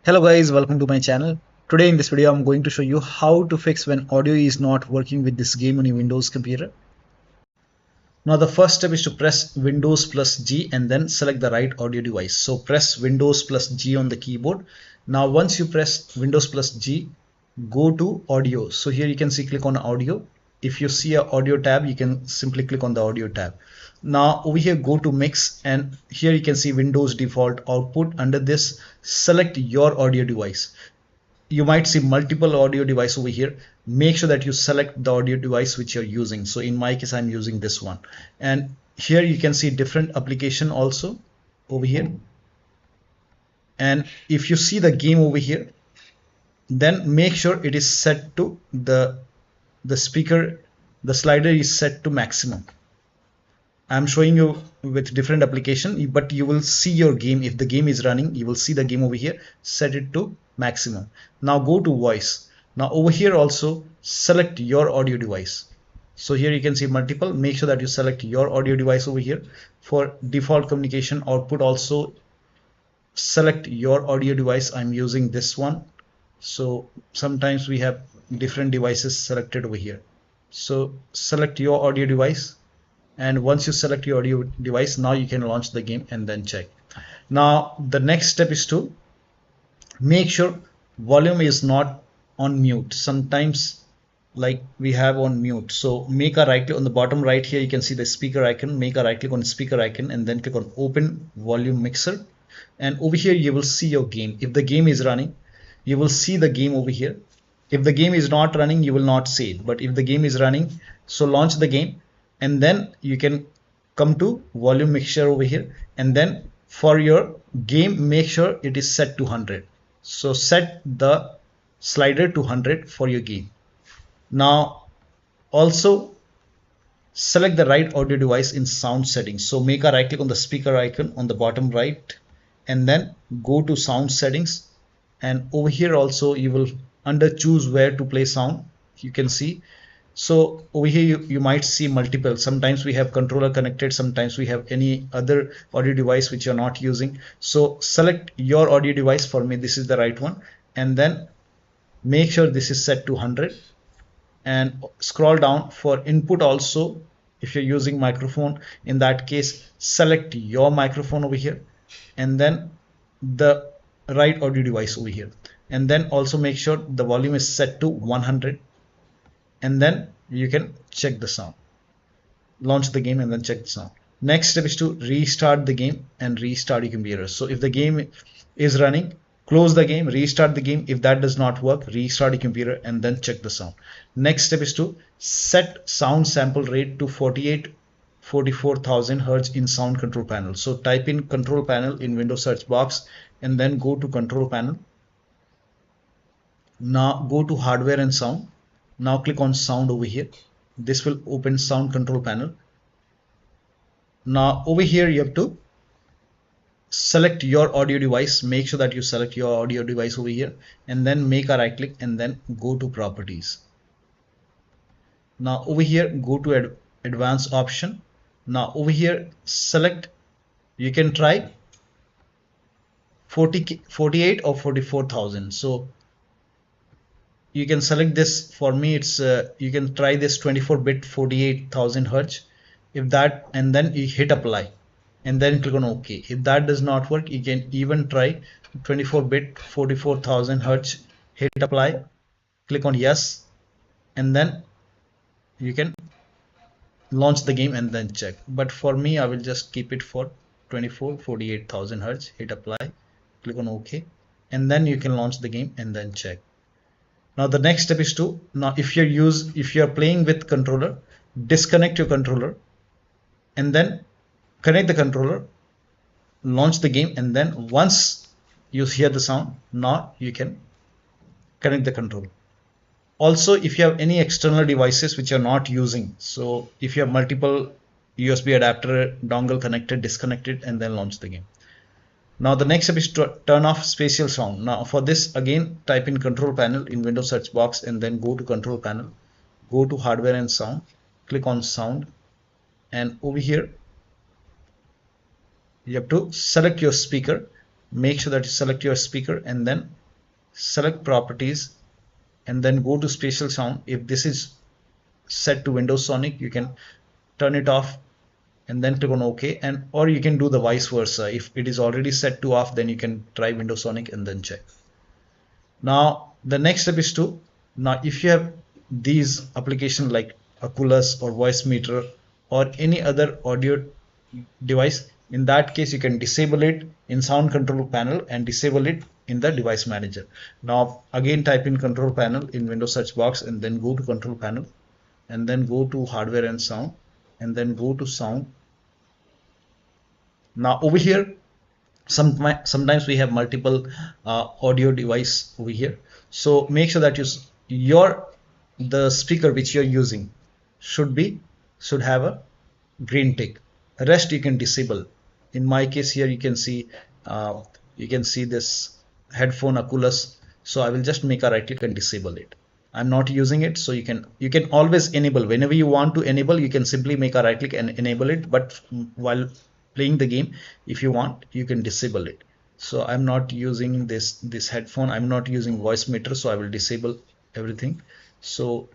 Hello guys, welcome to my channel. Today in this video I'm going to show you how to fix when audio is not working with this game on your Windows computer. Now the first step is to press Windows plus G and then select the right audio device. So press Windows plus G on the keyboard. Now once you press Windows plus G, go to audio. So here you can see click on audio. If you see a audio tab, you can simply click on the audio tab. Now over here go to mix, and here you can see Windows default output. Under this, select your audio device. You might see multiple audio device over here. Make sure that you select the audio device which you're using. So in my case I'm using this one, and here you can see different application also over here. And if you see the game over here, then make sure it is set to the speaker, the slider is set to maximum. I'm showing you with different application, but you will see your game. If the game is running, you will see the game over here. Set it to maximum. Now go to voice. Now over here also select your audio device. So here you can see multiple. Make sure that you select your audio device over here. For default communication output also select your audio device. I'm using this one. So sometimes we have different devices selected over here. So select your audio device. And once you select your audio device, now you can launch the game and then check. Now the next step is to make sure volume is not on mute. Sometimes like we have on mute, so make a right click on the bottom right. Here you can see the speaker icon. Make a right click on the speaker icon and then click on open volume mixer, and over here you will see your game. If the game is running, you will see the game over here. If the game is not running, you will not see it. But if the game is running, so launch the game, and then you can come to volume mixture over here, and then for your game make sure it is set to 100. So set the slider to 100 for your game. Now also select the right audio device in sound settings. So make a right click on the speaker icon on the bottom right and then go to sound settings, and over here also you will under choose where to play sound, you can see. So over here you might see multiple. Sometimes we have controller connected, sometimes we have any other audio device which you're not using. So select your audio device. For me this is the right one, and then make sure this is set to 100, and scroll down. For input also, if you're using microphone, in that case select your microphone over here, and then the right audio device over here, and then also make sure the volume is set to 100, and then you can check the sound. Launch the game and then check the sound. Next step is to restart the game and restart your computer. So if the game is running, close the game, restart the game. If that does not work, restart your computer and then check the sound. Next step is to set sound sample rate to 44,000 Hz in sound control panel. So type in control panel in Windows search box and then go to control panel. Now go to hardware and sound. Now click on sound over here. This will open sound control panel. Now over here you have to select your audio device. Make sure that you select your audio device over here, and then make a right click and then go to properties. Now over here go to advanced option. Now over here select, you can try 48 or 44,000. So you can select this. For me it's you can try this 24-bit 48,000 Hz. If that, and then you hit apply and then click on OK. If that does not work, you can even try 24-bit 44,000 Hz. Hit apply, click on yes, and then you can launch the game and then check. But for me I will just keep it for 48,000 Hz. Hit apply, click on OK, and then you can launch the game and then check. Now the next step is to, now if you're playing with controller, disconnect your controller and then connect the controller, launch the game, and then once you hear the sound, now you can connect the controller. Also if you have any external devices which you're not using, so if you have multiple USB adapter dongle connected, disconnect it and then launch the game. Now the next step is to turn off spatial sound. Now for this again type in control panel in Windows search box and then go to control panel, go to hardware and sound, click on sound, and over here you have to select your speaker make sure that you select your speaker and then select properties and then go to spatial sound. If this is set to Windows Sonic, you can turn it off and then click on OK, and or you can do the vice versa. If it is already set to off, then you can try Windows Sonic and then check. Now the next step is to, now if you have these applications like Oculus or voicemeeter or any other audio device, in that case you can disable it in sound control panel and disable it in the device manager. Now again type in control panel in Windows search box and then go to control panel and then go to hardware and sound and then go to sound. Now over here sometimes we have multiple audio device over here, so make sure that the speaker which you're using should have a green tick. Rest you can disable. In my case here you can see this headphone Oculus, so I will just make a right click and disable it. I'm not using it, so you can always enable. Whenever you want to enable, you can simply make a right click and enable it, but while playing the game, if you want, you can disable it. So I'm not using this headphone, I'm not using voicemeeter, so I will disable everything. So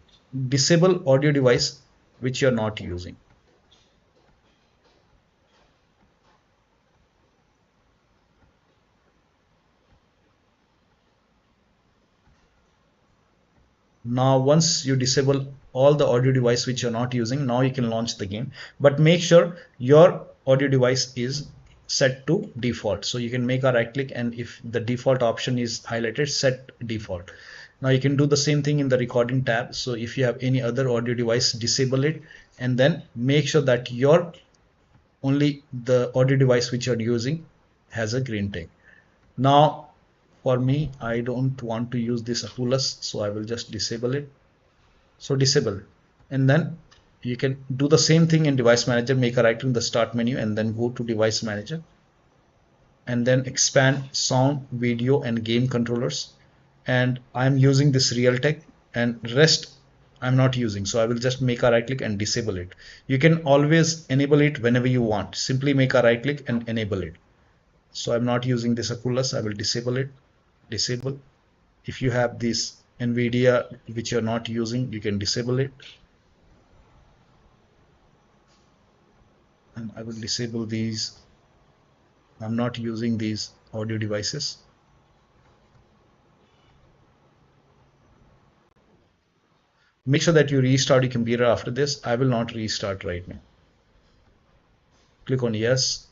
disable audio device which you're not using. Now once you disable all the audio device which you're not using, now you can launch the game, but make sure your audio device is set to default. So you can make a right click, and if the default option is highlighted, set default. Now you can do the same thing in the recording tab. So if you have any other audio device, disable it and then make sure that only the audio device which you're using has a green tick. Now for me, I don't want to use this Oculus, so I will just disable it. So disable, and then you can do the same thing in device manager. Make a right click in the start menu and then go to device manager and then expand sound, video and game controllers, and I'm using this Realtek, and rest I'm not using, so I will just make a right click and disable it. You can always enable it whenever you want. Simply make a right click and enable it. So I'm not using this Oculus, I will disable it. Disable. If you have this NVIDIA which you're not using, you can disable it, and I will disable these. I'm not using these audio devices. Make sure that you restart your computer after this. I will not restart right now. Click on yes.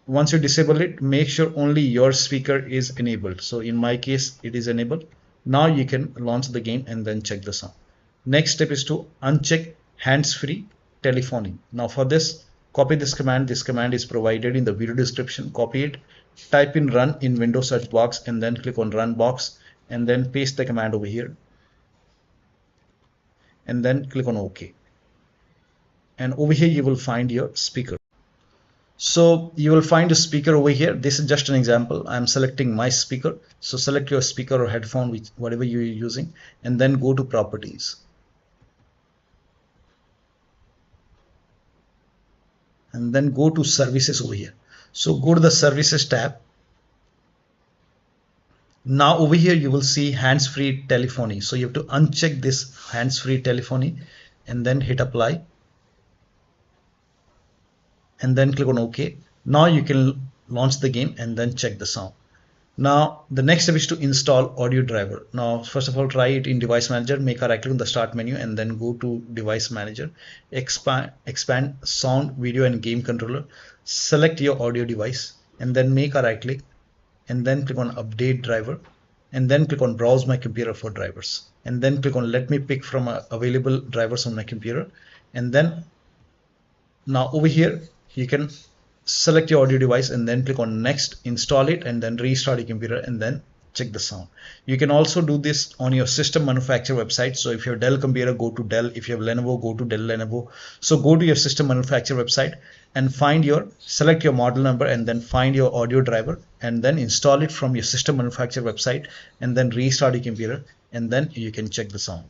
Once you disable it, make sure only your speaker is enabled. So in my case, it is enabled. Now you can launch the game and then check the sound. Next step is to uncheck hands-free telephony. Now for this, copy this command. This command is provided in the video description. Copy it, type in run in Windows search box and then click on run box and then paste the command over here and then click on OK. And over here you will find your speaker. So you will find a speaker over here. This is just an example. I'm selecting my speaker. So select your speaker or headphone, whatever you're using, and then go to properties. And then go to services over here. So go to the services tab. Now over here you will see hands-free telephony. So you have to uncheck this hands-free telephony and then hit apply. And then click on OK. Now you can launch the game and then check the sound. Now the next step is to install audio driver. Now first of all, try it in device manager. Make a right click on the start menu and then go to device manager. Expand sound, video and game controller. Select your audio device and then make a right click and then click on update driver and then click on browse my computer for drivers and then click on let me pick from available drivers on my computer. And then now over here you can select your audio device and then click on next, install it and then restart your computer and then check the sound. You can also do this on your system manufacturer website. So if you have Dell computer, go to Dell. If you have Lenovo, go to Dell Lenovo. So go to your system manufacturer website and select your model number and then find your audio driver and then install it from your system manufacturer website and then restart your computer and then you can check the sound.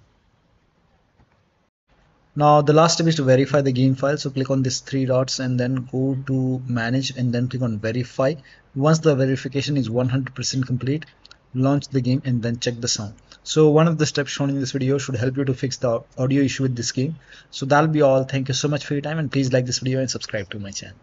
Now the last step is to verify the game file. So click on these three dots and then go to manage and then click on verify. Once the verification is 100% complete, launch the game and then check the sound. So one of the steps shown in this video should help you to fix the audio issue with this game. So that'll be all. Thank you so much for your time, and please like this video and subscribe to my channel.